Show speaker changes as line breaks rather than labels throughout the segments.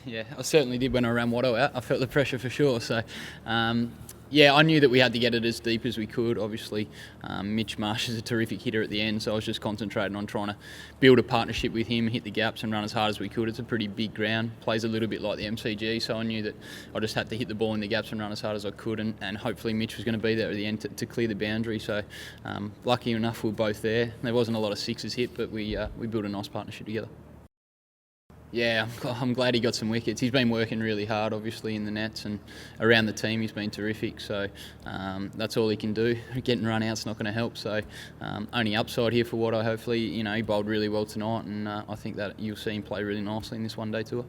Yeah, I certainly did when I ran Watto out. I felt the pressure for sure. So, yeah, I knew that we had to get it as deep as we could. Obviously, Mitch Marsh is a terrific hitter at the end, so I was just concentrating on trying to build a partnership with him, hit the gaps and run as hard as we could. It's a pretty big ground, plays a little bit like the MCG, so I knew that I just had to hit the ball in the gaps and run as hard as I could, and hopefully Mitch was going to be there at the end to clear the boundary. So, lucky enough, we were both there. There wasn't a lot of sixes hit, but we built a nice partnership together. Yeah, I'm glad he got some wickets. He's been working really hard, obviously, in the nets and around the team. He's been terrific. So that's all he can do. Getting run out's not going to help. So only upside here for Watto. Hopefully, he bowled really well tonight, and I think that you'll see him play really nicely in this one-day tour.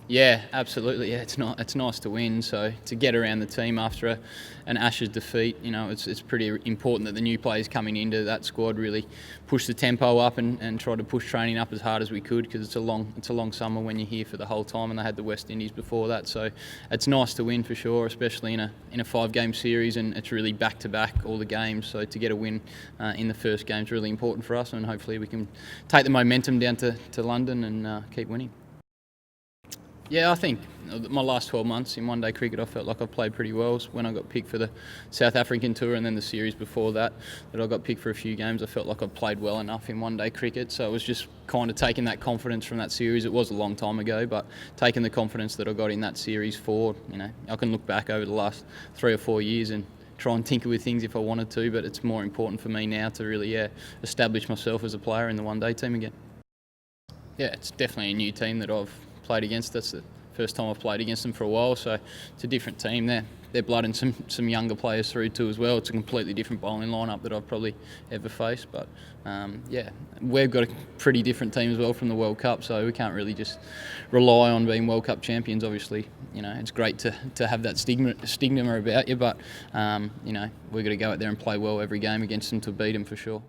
Yeah, absolutely. Yeah, it's nice to win. So to get around the team after an Ashes defeat, it's pretty important that the new players coming into that squad really push the tempo up and try to push training up as hard as we could, because it's a long summer when you're here for the whole time, and they had the West Indies before that. So it's nice to win for sure, especially in a 5-game series, and it's really back to back all the games. So to get a win in the first game is really important for us, and hopefully we can take the momentum down to London and keep winning. Yeah, I think my last 12 months in one-day cricket, I felt like I've played pretty well. When I got picked for the South African tour, and then the series before that I got picked for a few games, I felt like I played well enough in one-day cricket. So it was just kind of taking that confidence from that series. It was a long time ago, but taking the confidence that I got in that series forward, I can look back over the last 3 or 4 years and try and tinker with things if I wanted to, but it's more important for me now to really establish myself as a player in the one-day team again. Yeah, it's definitely a new team that I've played against. That's the first time I've played against them for a while, so it's a different team there. They're blooding some younger players through too as well. It's a completely different bowling lineup that I've probably ever faced, but yeah, we've got a pretty different team as well from the World Cup, so we can't really just rely on being World Cup champions. Obviously, it's great to have that stigma about you, but we've got to go out there and play well every game against them to beat them for sure.